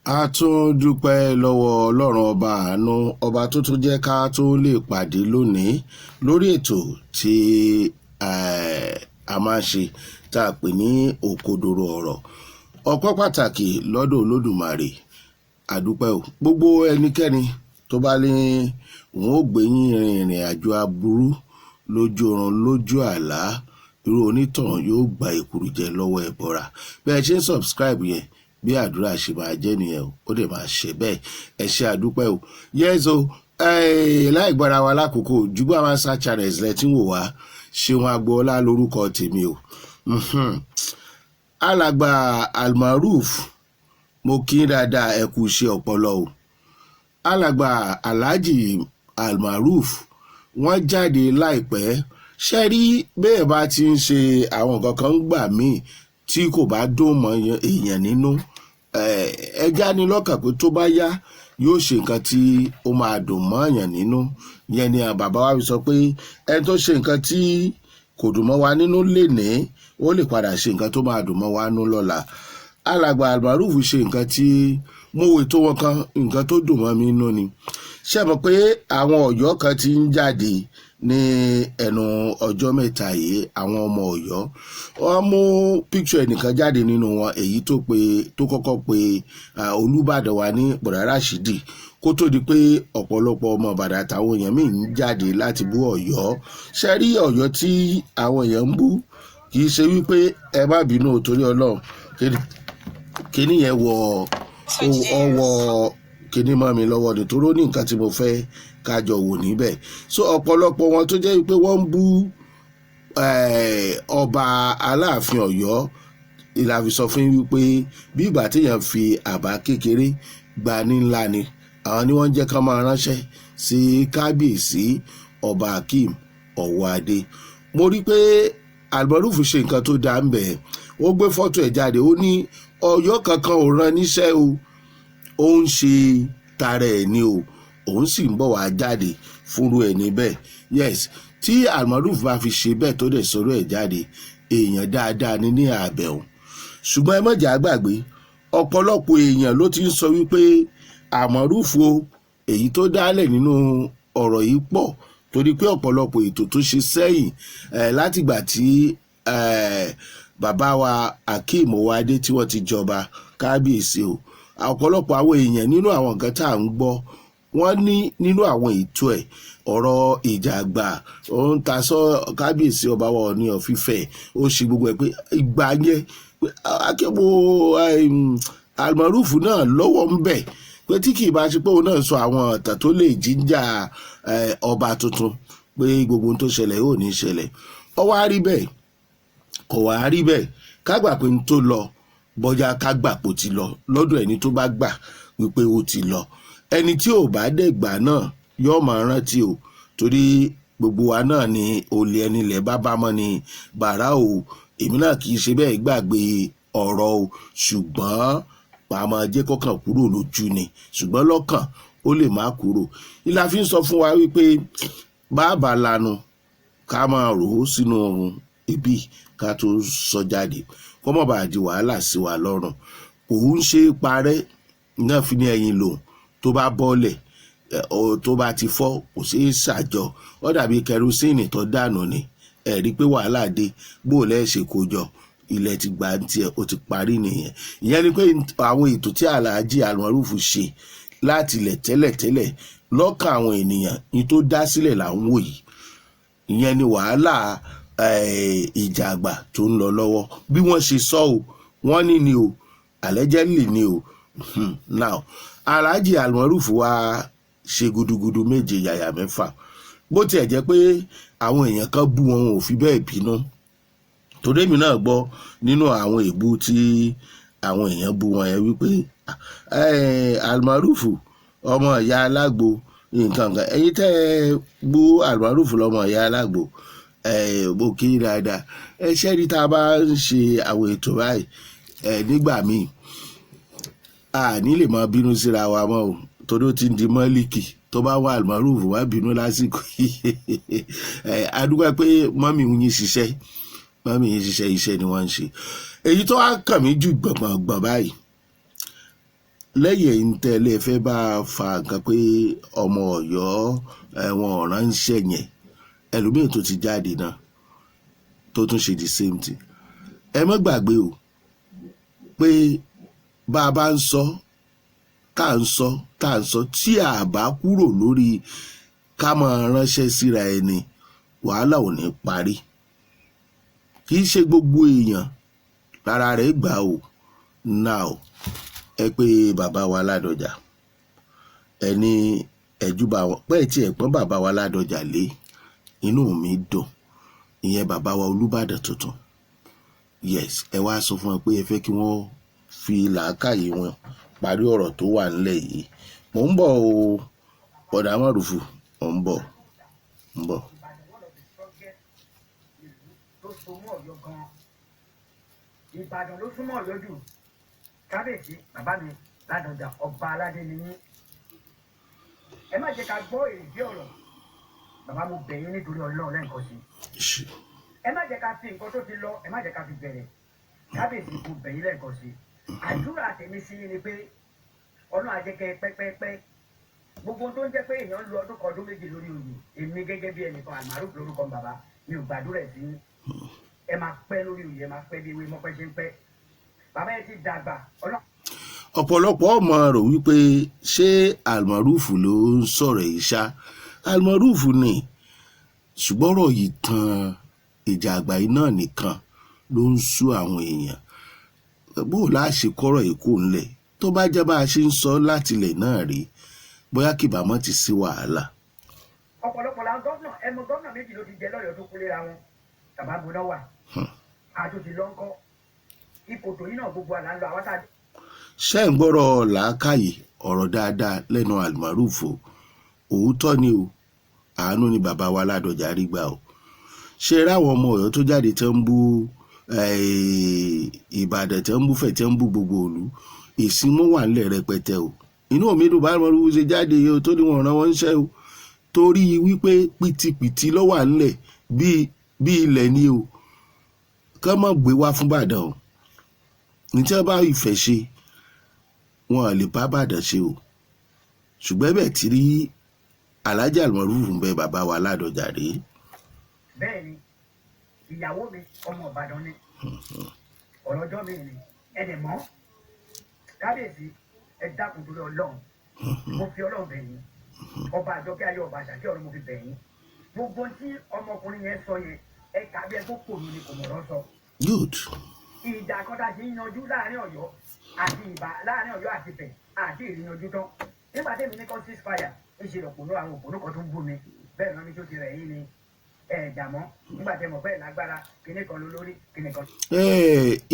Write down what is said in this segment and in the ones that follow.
A tún dúpẹ́ lọ́wọ́ Ọlọ́run ọba àánú, ọba tó tún jẹ́ ká tó lè pàdé lónìí lórí ètò tí a máa ń ṣe tá a pè ní òkodoro ọ̀rọ̀. Ọpẹ́ pàtàkì lọ́dọ̀ Olódùmarè. Àdúpẹ́ o. Gbogbo ẹnikẹ́ni tó bá ní òun ó gbé yín ìrìn àjò aburú lójú oorun lójú àlá, irú onítàn yóò gba ìkúrújẹ lọ́wọ́ ẹbọra. Bí ẹ ṣe ń subscribe yẹn, bí àdúrà ṣe máa jẹ́ nìyẹn o, ó dẹ̀ máa ṣe bẹ́ẹ̀. Ẹ ṣé àdúpẹ́ o. Yes o, láì gbára wa lákòókò Jùgbọ́ Amansa Channels lẹ́tí wò wá, Ṣeun Agboola lórúkọ tèmi o. Alàgbà Almaroof, mo kí n dáadáa, ẹ kú iṣẹ́ ọpọlọ o. Alàgbà Alhaji Almaroof wọ́n jáde láìpẹ́. Ṣé rí bẹ́ẹ̀ bá ti ń ṣe àwọn nǹkan kan gbà míì tí kò bá dùn mọ́ èèyàn nínú, ẹja ní lọ́kàn pé tó bá yá yóò ṣe nǹkan tí ó máa dùn mọ́ èèyàn nínú. Ìyẹn ni bàbá wa fi sọ pé ẹni tó ṣe nǹkan tí kò dùn mọ́ wa nínú lénìí, ó lè padà ṣe nǹkan tó máa dùn mọ́ wa nínú lọ́la. Alàgbà Almaroof ṣe nǹkan tí mo wò tó wọn kan, nǹkan tó dùn mọ́ mi nínú ni. Ṣé mọ̀ pé àwọn Ọ̀yọ́ kan ti ń jáde ní ẹnu ọjọ́ mẹ́ta yìí, àwọn ọmọ Ọ̀yọ́ wọ́n mú picture ẹnìkan jáde nínú wọn, èyí tó kọ́kọ́ pe Olúbàdàn wa ní Bọ̀dá Rashidi, kó tó di pé ọ̀pọ̀lọpọ̀ ọmọ Ìbàdàn àtàwọn èèyàn míì ń jáde láti bú Ọ̀yọ́. Ṣé rí Ọ̀yọ́ tí àwọn èèyàn ń bú, kì í ṣe wípé ẹ má bínú torí Ọlọ́run, kíní yẹn ọwọ́ kíní mọ́ mi lọ́wọ́ nítorí ó ní nǹkan tí mo fẹ́ kájọ wò níbẹ̀. So ọ̀pọ̀lọpọ̀ wọn tó jẹ́ wípé wọ́n ń bú ọba Aláàfin Ọ̀yọ́, ìlàfi sọ fún wípé bí ìgbà téèyàn fi àbá kékeré gba ní ńlá ni. Àwọn ni wọ́n jẹ́ ká máa ránṣẹ́ sí kábíyèsí ọba Akeem Ọ̀wọ́adé. Mo rí pé Almaroof ṣe nǹkan tó dáa ń bẹ̀. Ó gbé fọ́tò ẹ̀ jáde, ó ní Ọ̀yọ́ kankan ò rán níṣẹ́ o, ó ń ṣe tara ẹ̀ ni o, òun sì ń bọ̀ wá jáde fúnrú ẹ̀ níbẹ̀. Yes, tí Almaroof bá fi ṣe bẹ́ẹ̀ tó dẹ̀ sọ̀rọ̀ ẹ̀ jáde, èèyàn dáadáa ní àbẹ̀wò. Ṣùgbọ́n ẹ má jẹ́ á gbàgbé, ọ̀pọ̀lọpọ̀ èèyàn ló ti ń sọ wípé Almaroof o, èyí tó dálẹ̀ nínú ọ̀rọ̀ yìí pọ̀, torí pé ọ̀pọ̀lọpọ̀ ètò tó ṣe sẹ́yìn látìgbà tí bàbá wa Akeem Ọ̀wọ́adé tí wọ́n ti jọba kábíyèsí o, ọ̀pọ̀lọpọ̀ àwọn èèyàn nínú àwọn nǹkan tá à ń gbọ́, wọ́n ní nínú àwọn ètò ẹ̀ ọ̀rọ̀ ìjà àgbà, ó ń ta sọ kábíyèsí ọba wa Ọọ̀ni of Ifẹ̀, ó ṣe gbogbo ẹ̀ pé ìgbà yẹn pé Akeem Almaroof náà lọ́wọ́ ń bẹ̀, pé tí kì í bá ṣe pé òun náà sọ àwọn ọ̀tàn tó lè jíjà ọba tuntun, pé gbogbo ohun tó ṣẹlẹ̀ yóò ní ṣẹlẹ̀. Ó wá rí bẹ́ẹ̀, kò wá rí bẹ́ẹ̀. Ká gbà pé n tó lọ, bọ́jà ká gbà pò ti lọ lọ́dọ̀ ẹni tó bá gbà wípé ó ti lọ. Ẹni tí ò bá dẹ̀ gbà náà yóò máa rántí o, torí gbogbo wa náà ni olè ẹni lẹ̀ bá bá mọ́ ni bàrá o. Èmi náà kì í ṣe bẹ́ẹ̀ gbàgbé ọ̀rọ̀ o, ṣùgbọ́n pàmò jẹ́ kọ́kàn kúrò lójú ni, ṣùgbọ́n lọ́kàn ó lè má kúrò. Ìlà fi ń sọ fún wa wípé bàbá lanu ká máa rò ó sínú ibi ká tó sọ jáde, kó má bàa di wàhálà sí wa lọ́rùn. Òun ṣe parẹ́ náà fi ní ẹyin lòun, tó bá bọ́lẹ̀ tó bá ti fọ́ kò sí ṣàjọ. Ó dàbí kẹrosíìnì tó dànù ni, ẹ rí pé wàhálà dé, bó lẹ́ ṣe kó jọ, ilẹ̀ ti gbà ń tiẹ̀, ó ti parí nìyẹn. Ìyẹn ni pé àwọn ètò tí Alhaji Almaroof ṣe láti ilẹ̀ tẹ́lẹ̀tẹ́lẹ̀ lọ́kàn àwọn ènìyàn ní tó dá sílẹ̀ là ń wò yìí. Ìyẹn ni wàhálà ìjà àgbà tó ń lọ lọ́wọ́. Bí wọ́n ṣe sọ o, wọ́n ní ni o, allegedly ni o. Now Alhaji Almaroof wá ṣe gudugudu méje yàyà mẹ́fà. Bó tiẹ̀ jẹ́ pé àwọn èèyàn kan bú wọn ò fi bẹ́ẹ̀ bínú, torí èmi náà gbọ́ nínú àwọn èébú tí àwọn èèyàn bú wọn yẹn wípé Almaroof ọmọ ìyá alágbo nǹkan kan. Ẹ̀yin tẹ́ ẹ bú Almaroof lọ́mọ ìyá alágbo, mo kí i dáadáa. Ṣé rí tá a bá ń ṣe àwọn ètò báyìí, nígbà míì a ní lè máa bínú síra wa mọ́ o, torí ó ti ń di mọ́líkì. Tó bá wà Almaroof wá bínú lásìkò yìí. A dúpẹ́ pé mọ́mì ń yín ṣiṣẹ́, mọ́mì yín ṣiṣẹ́, iṣẹ́ ni wọ́n ń ṣe. Èyí tó wá kàn mí jù gbọ̀ngbọ̀n báyìí, lẹ́yìn èyí tẹ́lẹ̀ fẹ́ bá fa nǹkan pé ọmọ Ọ̀yọ́ ẹ̀wọ̀n ránṣẹ́ yẹn ẹlòmíì tó ti jáde náà tó tún ṣe the same thing. Ẹ má gbàgbé o pé bá a bá ń sọ tá à ń sọ tí a bá kúrò lórí ká máa ránṣẹ́ síra ẹni wàhálà ò ní parí. Kì í ṣe gbogbo èèyàn lára rẹ̀ gbà o. Now ẹ pé bàbá wa Ládọjà ẹni ẹ̀júbà wọn pẹ́ẹ́ tí ẹ̀ pọ́n bàbá wa Ládọjà lé inú mi dùn. Ìyẹn bàbá wa Olúbàdàn tuntun. Yes, ẹ wá sọ fún wọn pé ẹ fẹ́ kí wọ́n fi làákàyè wọn parí ọ̀rọ̀ tó wà nílẹ̀ yìí. Mò ń bọ̀ o bọ̀dà Márùfù, mò ń bọ̀. Ìbàdàn ló súnmọ́ Ọ̀yọ́ jù. Kábíyèsí bàbá mi Ládọjà ọba aládé ni yín. Ẹ má jẹ́ ká gbọ́ èrèdí ọ̀rọ̀. Bàbá mo bẹ̀ yín nítorí Ọlọ́run lẹ́ǹkan sí. Ẹ má jẹ́ ká fi nǹkan tó ti lọ, ẹ má jẹ́ ká fi bẹ̀rẹ̀. Kábíyèsí mo bẹ̀ yín lẹ́ǹkan sí. Àdúrà tèmi sí ni pé Ọlọ́run á jẹ́ kẹ́ pẹ́pẹ́pẹ́. Gbogbo tó ń jẹ́ pé èèyàn lu ọdún kan ọdún méje lórí oyè. Èmi gẹ́gẹ́ bí ẹnìkan Almaroof lórúkọ bàbá mi ò gbàdúrà sí yín. Ẹ máa pẹ́ lórí oyè, ẹ máa pẹ́ bí ewé mọ́pẹ́ ṣe ń pẹ́. Bàbá ẹ ti dàgbà. Ọ̀pọ̀lọpọ̀ ọmọ rò wípé ṣé Almaroof ló ń sọ̀rọ̀ yìí ṣá. Almaroof ni, ṣùgbọ́n ọ̀rọ̀ yìí tan ìjà àgbà yìí náà nìkan ló ń sú àwọn èèyàn. Bó láṣẹ kọ́rọ̀ yìí kò ńlẹ̀ tó bá jẹ́ bá a ṣe ń sọ látilẹ̀ náà rí bóyá kìbámọ́ ti sí wàhálà. Ọ̀pọ̀lọpọ̀ làwọn gómìnà ẹmu gómìnà méjì ló ti jẹ lọ́yọ̀ọ́ tó kúlé ra wọn. Bàbá gbóná wà. Àtúntì lọ́ńkọ́. Ipò tòyí náà gbogbo àlá ń lọ àwọn tá a. Ṣé ń gbọ́rọ̀ làákàyè ọ̀rọ̀ dáadáa lẹ́nu Almaroof o? Òótọ́ ni o, àánú ni bàbá wa Ládọjà rí gbà o. Ṣé ráwọn ọmọ Ọ̀yọ́ tó jáde tẹ́ ń bú Ìbàdàn tẹ́ ń bú Fẹ̀ tẹ́ ń bú gbogbo òlu ìsinmó wà nílẹ̀ rẹpẹtẹ o. Inú mi dùn bá Almaroof ṣe jáde o tó ní wọn rán wọn ń ṣẹ́ o torí wípé pìtìpìtì ló wà nílẹ̀ bí ilẹ̀ ni o. Kán mọ̀ gbé wá fún Ìbàdàn o. Ní tí wọ́n bá ìfẹ́ ṣe wọn lè bá Ìbàdàn ṣe o. Ṣùgbọ́n bẹ́ẹ̀ tí rí Alhaji Almaroof ń bẹ bàbá wa Ládọjà rí. Bẹ́ẹ̀ni ìyàwó mi ọmọ Ìbàdàn ni ọ̀rọ̀ ọjọ́ mi ni ẹnì mọ́ Kábíyèsí ẹ dákun torí Ọlọ́run mo fi Ọlọ́run bẹ̀ yín ọba àjọkẹ́ ayé ọba àṣàkẹ́ ọ̀run mo fi bẹ̀ yín gbogbo tí ọmọkùnrin yẹn sọ yẹn ẹ kàbí ẹ tó kòrò ni kò mọ̀rọ̀ sọ. Good. Ìjà kọ́ta ṣe ń yanjú láàrin Ọ̀yọ́ àti láàrin Ọ̀yọ́ àti Ifẹ̀ àti ìrìnàjò tán nígbà tẹ́mi ní kan ceasefire ń ṣe òpònú àwọn òpònú kan tó ń bú mi bẹ́ẹ̀ náà ní tó ti rẹ̀ yín ni ẹ̀ẹ́dàmọ́ nígbà tẹ́ mọ̀ bẹ́ẹ̀ lágbára kíní kan lólórí kíní kan.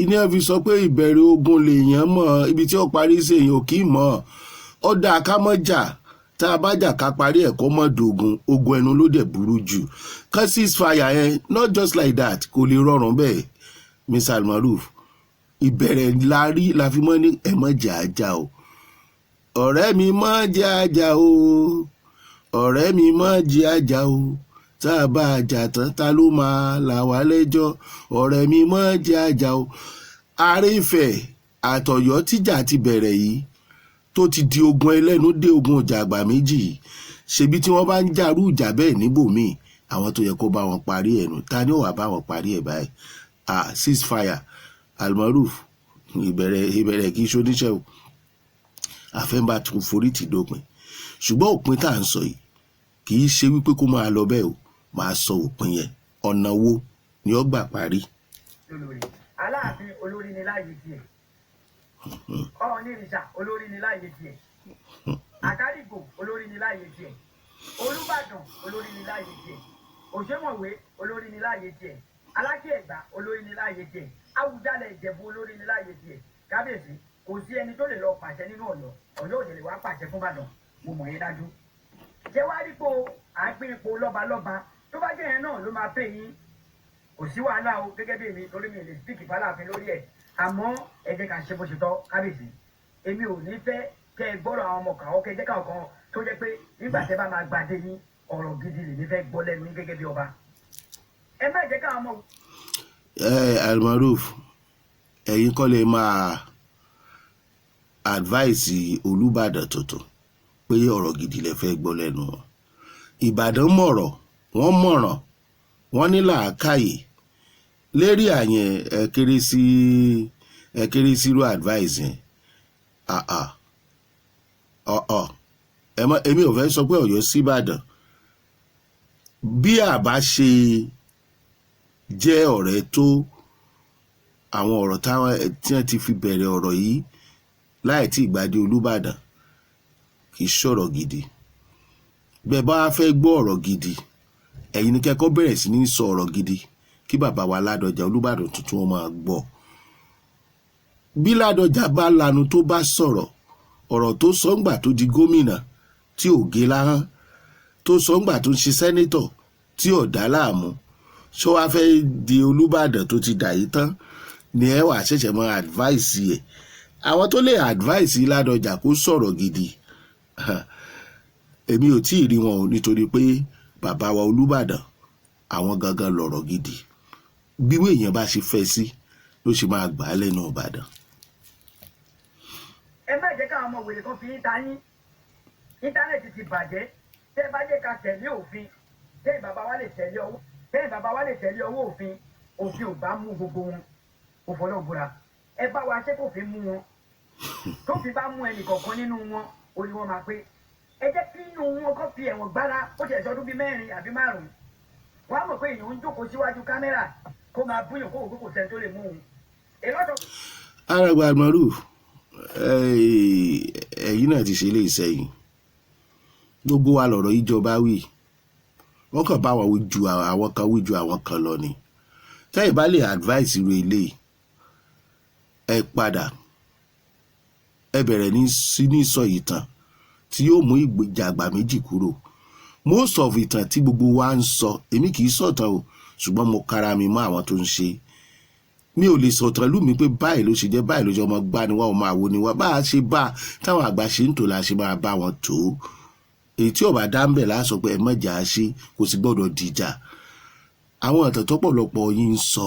Iná fi sọ pé ìbẹ̀rẹ̀ ogun lèèyàn mọ̀ ibi tí ó parí sí èèyàn ò kì í mọ̀ ọ́ dáa ká mọ́ jà tá a bá jà ká parí ẹ̀kọ́ mọ́ dogun ogun ẹnu ló dẹ̀ burú jù ká ceasefire yẹn not just like that kò lè rọrùn bẹ́ẹ̀ Mr. Almaroof ìbẹ̀rẹ̀ la fi mọ́ ní ẹ mọ́ jà á jà o ọ̀rẹ́ mi mọ́ jà á jà o ọ̀rẹ́ mi mọ́ jà á jà o tá a bá a jà tán ta ló máa là wá lẹ́jọ́ ọ̀rẹ́ mi mọ́ jà á jà o. Ààrẹ Ifẹ̀ àtọ̀yọ́ tíjà ti bẹ̀rẹ̀ yìí tó ti di ogun ẹlẹ́nu dé ogun ọjà àgbà méjì ṣebí tí wọ́n bá ń jàrú ìjà bẹ́ẹ̀ níbòmíì àwọn tó yẹ kó bá wọn parí ẹ̀ nù ta ni ó wà bá wọn parí ẹ̀ báyìí ceasefire Almaroof ìbẹ̀rẹ̀ kì í ṣoníṣẹ́ o àfẹ́mbà tún forí tì dópin ṣùgbọ́n òpin tá à ń sọ yìí kì í ṣe wípé kó máa lọ bẹ́ẹ̀ o máa sọ òpin yẹn ọ̀nà wo ni ó gbà parí. Aláàfin olórí ni láàyè tiẹ̀ Ọ̀ọ̀nìrìṣà olórí ni láàyè tiẹ̀ Àkàlìgbò olórí ni láàyè tiẹ̀ Olúbàdàn olórí ni láàyè tiẹ̀ Òṣèmọ̀wé olórí ni láàyè tiẹ̀ Aláké Ẹ̀gbá olórí ni láàyè tiẹ̀ Awùjalẹ̀ Ìjẹ̀bú olórí ni láàyè tiẹ̀ Kábíyèsí kò sí ẹni tó lè lọ pàṣẹ nínú Ọ̀yọ́ Ọ̀yọ́ òjèlè wá pàṣẹ fún Ìbàdàn mo mọ̀ yín dájú. Jẹ́ wá rí po àgbẹ̀ ipò lọ́balọ́ba tó bá jẹ́ yẹn náà ló máa pè yín kò sí wàhálà o gẹ́gẹ́ bí èmi torí mi lè speak fàlàfin lórí ẹ̀ àmọ́ ẹ jẹ́ ká ṣe bó ṣe tọ́ Kábíyèsí èmi ò ní fẹ́ kẹ́ ẹ gbọ́rọ̀ àwọn ọmọ kàwọ́ kẹ́ ẹ jẹ́ káwọn kan tó jẹ́ pé nígbà tẹ́ bá máa gbàdé yín ọ̀rọ̀ gidi lè ní fẹ́ gbọ́ lẹ́nu yín gẹ́gẹ́ bí ọba ẹ má jẹ́ káwọn ọmọ. Almaroof ẹ̀yin kọ́ lè máa advice Olúbàdàn tuntun pé ọ̀rọ̀ gidi lẹ fẹ́ gbọ́ lẹ́nu wọn. Ìbàdàn mọ̀rọ̀, wọ́n mọ̀ràn, wọ́n ní làákàyè lérí àyẹn ẹ kéré sírú advice yẹn. Èmi ò fẹ́ sọ pé Ọ̀yọ́ sí Ìbàdàn bí àbá ṣe jẹ́ ọ̀rẹ́ tó àwọn ọ̀rọ̀ tí wọ́n ti fi bẹ̀rẹ̀ ọ̀rọ̀ yìí láì tí ìgbàdé Olúbàdàn kì í ṣọ̀rọ̀ gidi. Bẹ́ẹ̀ bá fẹ́ gbọ́ ọ̀rọ̀ gidi ẹ̀yin ni kẹ́kọ̀ọ́ bẹ̀rẹ̀ sí ní sọ ọ̀rọ̀ gidi kí bàbá wa Ládọjà Olúbàdàn tuntun wọn máa gbọ́. Bí Ládọjà bá lanu tó bá sọ̀rọ̀ ọ̀rọ̀ tó sọ ńgbà tó di gómìnà tí ò gé láhán, tó sọ ńgbà tó ń ṣe sẹ́nétọ̀ tí ò dá láàmú, ṣó wá fẹ́ di Olúbàdàn tó ti dà yìí tán ni ẹ wà ṣẹ̀ṣẹ̀ mọ advice ẹ̀. Àwọn tó lè advice Ládọjà kó sọ̀rọ̀ gidi èmi ò tí ì rí wọn o, nítorí pé bàbá wa Olúbàdàn àwọn gangan lọ̀rọ̀ gidi. Bí èèyàn bá ṣe fẹ́ sí ló ṣe máa gbà á lẹ́nu Ìbàdàn. Ẹ má jẹ́ káwọn ọmọ wèrè kan fi yín ta yín. Íńtánẹ́ẹ̀tì ti bàjẹ́. Tẹ́ ẹ bá jẹ́ ká tẹ̀lé òfin. Tẹ́yìn bàbá wa lè tẹ̀lé ọwọ́ òfin. Òfin ò bá mú gbogbo wọn. Òfòlò búra. Ẹ bá wa ṣé kò fi mú wọn. Tó fi bá mú ẹnì kọ̀ọ̀kan nínú wọn, ó ní wọ́n máa pé. Ẹ jẹ́ kí inú wọn kọ́ fi ẹ̀wọ̀n gbára ó ti ẹ̀ṣọ́ ọdún bíi 4 àbí 5. Wọ́n á mọ̀ pé èèyàn ń jókòó síwájú kámẹ́rà kó máa búyàn kó òkú kò sẹ́ni tó lè mú òun. Aragba Almaroof, ẹ̀yin náà ti ṣe lè sẹ́yìn. Gbogbo wa lọ̀rọ̀ ìjọba wí. Wọ́n kàn bá wọn ju àwọn kan wí ju àwọn kan lọ ni. Tẹ́yìn bá lè advice irú eléyìí, ẹ padà ẹ bẹ̀rẹ̀ ní sọ ìtàn tí yóò mú ìjàgbá méjì kúrò. Most of ìtàn tí gbogbo wa ń sọ, èmi kì í sọ̀tàn o, ṣùgbọ́n mo kára mi mọ́ àwọn tó ń ṣe. Mi ò lè sọ̀tàn lù mí pé báyìí ló ṣe jẹ́, báyìí ló ṣe ọmọ gbá ni wá ọmọ àwo ni wá, bá a ṣe bá táwọn àgbà ṣe ń tò la ṣe máa bá wọn tó. Èyí tí ọba dá ń bẹ̀ láṣọ pé ẹ mọ̀jà ṣe kò sì gbọ́dọ̀ dìjà. Àwọn ìtàn tó pọ̀lọpọ̀ yín ń sọ,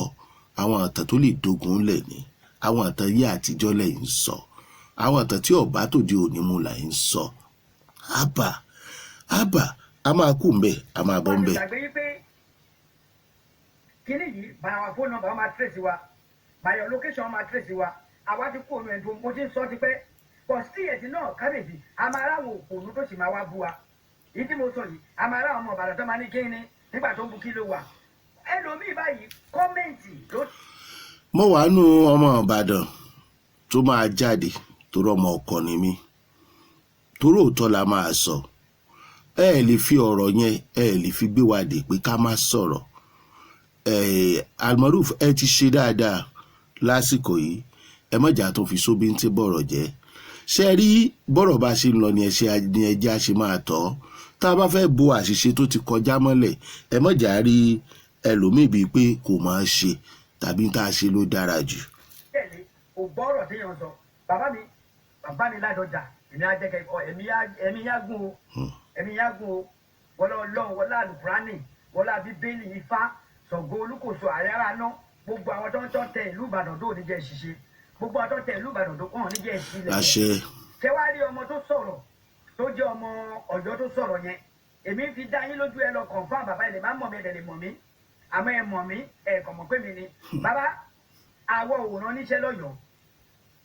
àwọn ìtàn tó lè dogun lẹ̀ ni, àwọn ìtàn yí àtijọ́ lẹ̀ ń sọ, àwọn ìtàn tí ọba tòde òní mú là ń sọ. Àbà a máa kú mbẹ, a máa bọ́ mbẹ. Kíní yìí bá wa fóònù nọ́mbà máa tírèsì wa, báyọ̀ lókẹ́sọ̀n máa tírèsì wa, àwa ti kú òun ẹ̀dùn mo ti ń sọ ti pẹ́. Pọ̀ sí ẹ̀dì náà kábèjì, a máa ráwọ̀ òpònú tó sì máa wá bú wa. Èyí tí mo sọ yìí, a máa ráwọ̀ ọmọ Ìbàdàn tó máa ní kíni nígbà tó ń bu kí ló wà. Ẹlòmíì báyìí kọ́mẹ̀ntì ló. Mo wà nù ọmọ Ìbàdàn tó máa jáde torí ọmọ ọkọ ni mí, torí òótọ́ la máa sọ. Ẹ lè fi ọ̀rọ̀ yẹn lè fi gbé wa dè pé ká má sọ̀rọ̀. Almaroof ẹ ti ṣe dáadáa lásìkò yìí, ẹ mọ̀jà tó fi sóbi ń tí bọ̀rọ̀ jẹ́. Ṣé rí bọ́rọ̀ bá ṣe ń lọ ni ẹjẹ́ a ṣe máa tọ́. Tá a bá fẹ́ bo àṣìṣe tó ti kọjá mọ́lẹ̀, ẹ mọ̀jà rí ẹlòmíì bíi pé kò máa ṣe tàbí tá a ṣe ló dára jù. Bẹ́ẹ̀ni, ò gbọ́ ọ̀rọ̀ tí yẹn sọ. Bàbá mi Ládọjà, èmi á jẹ́ kẹ́kọ̀ọ́, ẹ̀mí yá gún o. Wọlé Ọlọ́run, wọlé àlùkùránì, wọlé Bíbélì, Ifá, Ṣàngó, Olúkòso, Àrẹ́rà náà, gbogbo àwọn tó ń tọ́ tẹ ìlú Ìbàdàn tó ní jẹ́ ṣiṣẹ́. Gbogbo àwọn tó tẹ ìlú Ìbàdàn tó kàn ní jẹ́ ìṣílẹ̀. Àṣẹ. Ṣé wàá rí ọmọ tó sọ̀rọ̀ tó jẹ́ ọmọ Ọ̀yọ́ tó sọ̀rọ̀ yẹn? Èmi fi dá yín lójú ẹ lọ confirm bàbá ẹ lè má mọ̀ mí ẹ lè mọ̀ mí. Àmọ́ ẹ mọ̀ mí ẹ kàn mọ̀ pé mi ni. Bàbá àwọ̀ òwòrán níṣẹ́ lọ́yọ̀ọ́.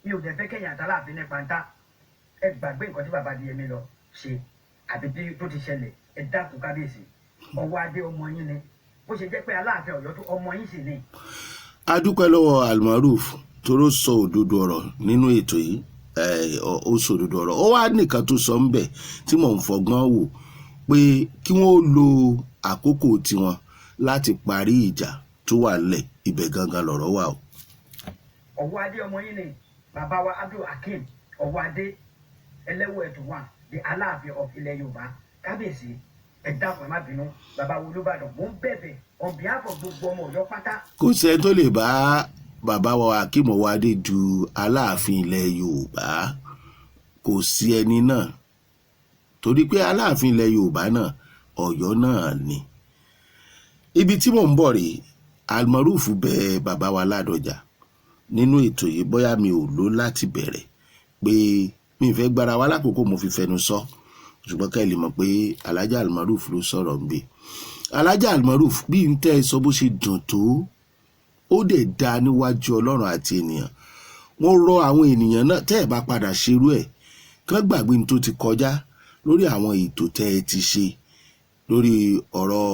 Mi ò dẹ̀ fẹ́ kẹ́yìn àtàláàfin nípa ń ta. Ẹ gbàgbé nǹkan tí bàbá Adéyẹmí lọ ṣe àbí bí tó ti ṣẹlẹ̀, ẹ dákun kábíyèsí. Ọwọ́ adé ọmọ yín ni. Bó ṣe jẹ́ pé Aláàfin Ọ̀yọ́ tó ọmọ yín sì ni. A dúpẹ́ lọ́wọ́ Almaroof toró sọ òdodo ọ̀rọ̀ nínú ètò yìí. Ó sọ òdodo ọ̀rọ̀. Ó wá nìkan tó sọ ń bẹ̀ tí mò ń fọgbọ́n wò pé kí wọ́n lo àkókò tiwọn láti parí ìjà tó wà lẹ̀, ibẹ̀ gangan lọ̀rọ̀ wà o. Ọwọ́ adé ọmọ yín ni bàbá wa Abdul Hakeem Ọwọ́ adé ẹlẹ́wọ̀ ẹ̀dùn wà di Aláàfin of ilẹ̀ Yorùbá. Kábíyèsí ẹ dákun ẹ má bínú, bàbá wo Olúbàdàn mò ń bẹ̀bẹ̀ on behalf of gbogbo ọmọ Ọ̀yọ́ pátá. Kò sẹ́ni tó lè bá bàbá wa Hakeem Ọwọ́ adé du Aláàfin ilẹ̀ Yorùbá, kò sí ẹni náà, torí pé Aláàfin ilẹ̀ Yorùbá náà Ọ̀yọ́ náà ni. Ibi tí mò ń bọ̀ rèé, Almaroof bẹ bàbá wa Ládọjà nínú ètò yìí, bóyá mi ò lò láti bẹ̀rẹ̀ pé mi ì fẹ́ gbára wa lákòókò mo fi fẹnu sọ ṣùgbọ́n ká ẹ lè mọ̀ pé Alhaja Almaroof ló sọ̀rọ̀ ń bẹ. Alhaja Almaroof bí n tẹ́ ẹ sọ bó ṣe dùn tó ó dẹ̀ dá níwájú Ọlọ́run àti ènìyàn. Wọ́n rọ àwọn ènìyàn náà tẹ́ ẹ bá padà ṣerú ẹ̀ kán gbàgbé ní tó ti kọjá lórí àwọn ètò tẹ́ ẹ ti ṣe lórí ọ̀rọ̀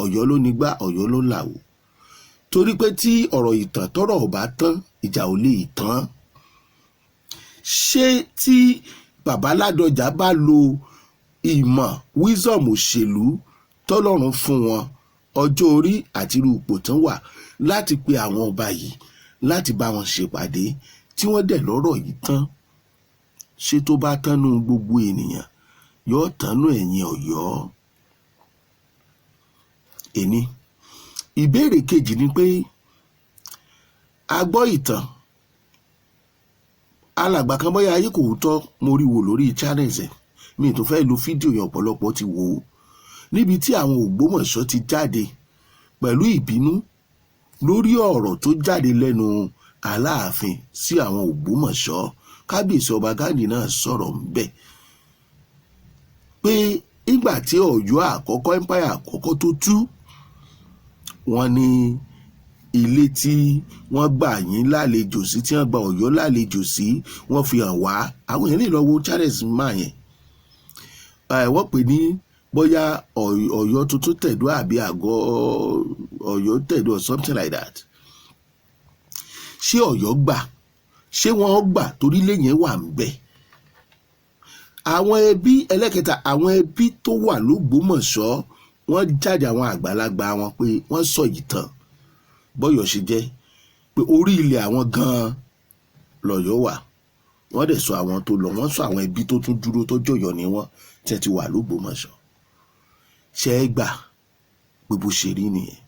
Ọ̀yọ́ ló nígbà Ọ̀yọ́ ló làwò, torí pé tí ọ̀rọ̀ ìtàn tọ́rọ̀ ò bá tán ìjà ò lè tán. Ṣé tí Bàbá Ládọjà bá lo ìmọ̀ wisdom òṣèlú tọ́lọ́run fún wọn, ọjọ́ orí àti irú ipò tán wà, láti pe àwọn ọba yìí láti bá wọn ṣèpàdé tí wọ́n dẹ̀ lọ́rọ̀ yìí tán, ṣé tó bá tánú gbogbo ènìyàn yóò tánú ẹ̀yin Ọ̀yọ́? Èní ìbéèrè kejì ni pé a gbọ́ ìtàn alàgbà kan bóyá ayé kò tọ́ mo rí wò lórí channels ẹ̀, mi tó fẹ́ lo fídíò yẹn ọ̀pọ̀lọpọ̀ ti wò ó, níbi tí àwọn Ògbómọ̀ṣọ́ ti jáde pẹ̀lú ìbínú lórí ọ̀rọ̀ tó jáde lẹ́nu Aláàfin sí àwọn Ògbómọ̀ṣọ́. Kábíyèsí ọba Ghandi náà sọ̀rọ̀ ń bẹ̀ pé ìgbà tí Ọ̀yọ́ àkọ́kọ́ empire àkọ́kọ́ tó tú, wọ́n ní ilé tí wọ́n gbà yín lálejò sí, tí wọ́n gba Ọ̀yọ́ lálejò sí, wọ́n fi hàn wá. Àwọn èèyàn lè lọ wo Charles máa yẹn, wọ́n pè ní bóyá Ọ̀yọ́ tuntun tẹ̀dó àbí àgọ́ Ọ̀yọ́ tẹ̀dó or something like that. Ṣé Ọ̀yọ́ gbà? Ṣé wọ́n gbà torí lẹ́yìn wà ń bẹ̀? Àwọn ẹbí ẹlẹ́kẹta, àwọn ẹbí tó wà l'Ógbómọ̀ṣọ́ wọ́n jáde, àwọn àgbàlagbà wọn pé wọ́n sọ ìtàn bọ́yọ̀ ṣe jẹ́ pé orí ilẹ̀ àwọn gan-an lọ́yọ́ wà. Wọ́n dẹ̀ sọ àwọn tó lọ, wọ́n sọ àwọn ẹbí tó tún dúró tó jọ̀yọ̀ ní wọ́n tẹ́ ti wà l'Ógbómọ̀ṣọ́. Ṣé ẹ gbà pé bó ṣe rí nìyẹn?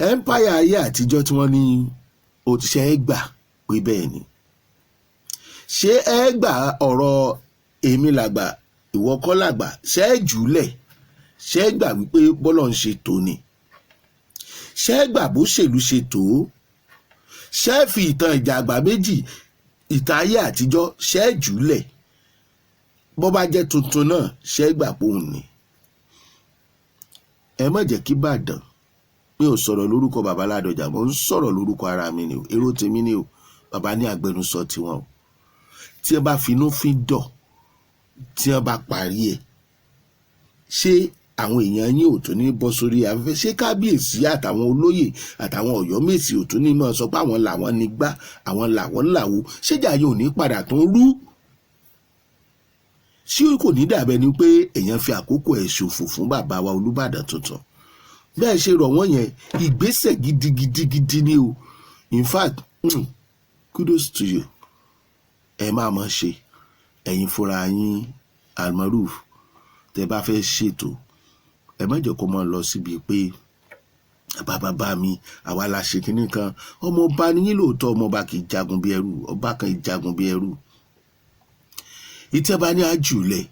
Empire ayé àtijọ́ tí wọ́n ní ó ti ṣe ẹ gbà pé bẹ́ẹ̀ ni? Ṣé ẹ gbà ọ̀rọ̀ èmi làgbà ìwọ kọ́ làgbà? Ṣé ẹ jùlẹ̀? Ṣé ẹ gbà wípé bọ́lọ̀ ń ṣe tó ni? Ṣé ẹ gbà bó ṣèlú ṣe tó? Ṣé ẹ fi ìtàn ìjà àgbà méjì, ìtàn ayé àtijọ́, ṣé ẹ jùlẹ̀? Bó bá jẹ́ tuntun náà, ṣé ẹ gbà pé òun ni? Ẹ má jẹ́ kí Ìbàdàn, mi ò sọ̀rọ̀ lórúkọ Bàbá Ládọjà, mo ń sọ̀rọ̀ lórúkọ ara mi ni o, èrò tèmi ni o, bàbá ní agbẹnusọ tiwọn o. Tí ẹ bá finú fín dọ̀, tí ẹ bá parí ẹ̀, ṣé àwọn èèyàn yín ò tún ní bọ́ sórí afẹ́fẹ́? Ṣé kábíyèsí àtàwọn olóyè àtàwọn Ọ̀yọ́mèsì ò tún ní mọ́ sọ pé àwọn làwọn nígbà, àwọn làwọn làwo? ṣéjà yóò ní padà tún rú? Ṣé kò ní dàbẹ́ ni pé èèyàn fi àkókò ẹ̀ ṣòfò fún bàbá wa Olúbàdàn tuntun? Bẹ́ẹ̀ ṣe rọ̀ wọ́n yẹn, ìgbésẹ̀ gidigidi ni o. In fact, kudos to you. Ẹ máa mọ̀ ṣe ẹ̀yin fúnra yín Almaroof, tẹ́ bá fẹ́ ṣètò, ẹ má jẹ́ kó máa lọ síbi pé bàbá mi àwa la ṣe kinní kan. Ọmọ ọba ni yín lóòótọ́, ọmọ ọba kì í jagun bí ẹrú, ọba kan ì jagun bí ẹrú. Ìtẹ́ bá ní àjùlẹ̀,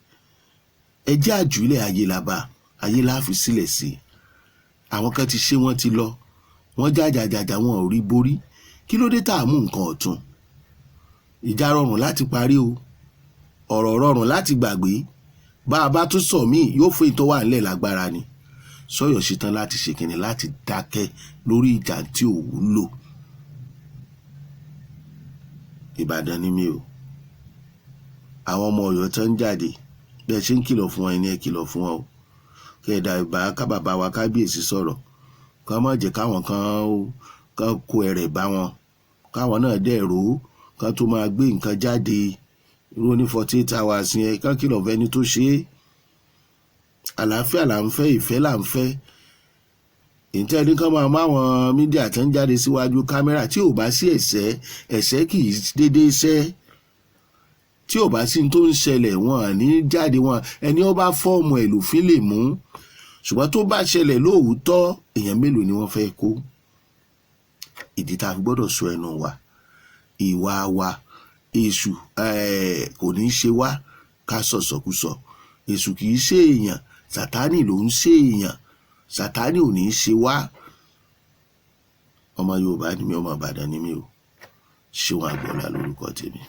ẹ jẹ́ àjùlẹ̀ ayé làbá, ayé láàfin sílẹ̀ sí. Àwọn kan ti ṣe, wọ́n ti lọ, wọ́n jàjàjàjà, wọn ò rí borí. Kí ló dé tá a mú nǹkan ọ̀tun? Ìjà rọrùn láti parí o, ọ̀rọ̀ rọrùn láti gbàgbé. Bá a bá tún sọ míì, yóò fún ìtọ́wà ńlẹ̀ lágbára ni. Sọ́yọ̀ ṣetán láti ṣe kìnnì, láti dákẹ́ lórí ìjà tí ò wúlò. Ìbàdàn ni mi o, àwọn ọmọ Ọ̀yọ́ tó ń jáde, bẹ́ẹ̀ ṣe ń kìlọ̀ fún wọn ẹni ẹ kìlọ̀ fún wọn o. Kẹ̀dà ìbá kábàbá wa kábíyèsí sọ̀rọ̀, ká má jẹ́ káwọn kan kó ẹrẹ̀ bá wọn, káwọn náà dẹ̀ rò ó, ká tó máa gbé nǹkan jáde irú ní 48 hours yẹn. Ká kìlọ̀ fẹ́ni tó ṣe é. Àlàáfíà là ń fẹ́, ìfẹ́ là ń fẹ́. Ìtẹ́ ní kán máa wọn mídíà tó ń jáde síwájú kámẹ́rà, tí ò bá sí ẹ̀ṣẹ̀ kì í dédé ṣẹ́. Tí ò bá sí tó ń ṣẹlẹ̀, wọn ní jáde, wọn ẹni ó bá fọ́ọ̀mù ẹ̀ lòfin lè mú. Ṣùgbọ́n tó bá ṣẹlẹ̀ lóòótọ́, èèyàn mélòó ni wọ́n fẹ́ kó? Ìdí tá a fi gbọ́dọ̀ sọ ẹnu wa, ìwà wa. Èṣù kò ní í ṣe wá ká sọ̀sọ̀kúsọ. Èṣù kì í ṣe èèyàn, Sátánì ló ń ṣe èèyàn. Sátánì ò ní í ṣe wá. Ọmọ Yorùbá ni mi, ọmọ Ìbàdàn ni mi o. Ṣéun Agboola lórúkọ tèmi.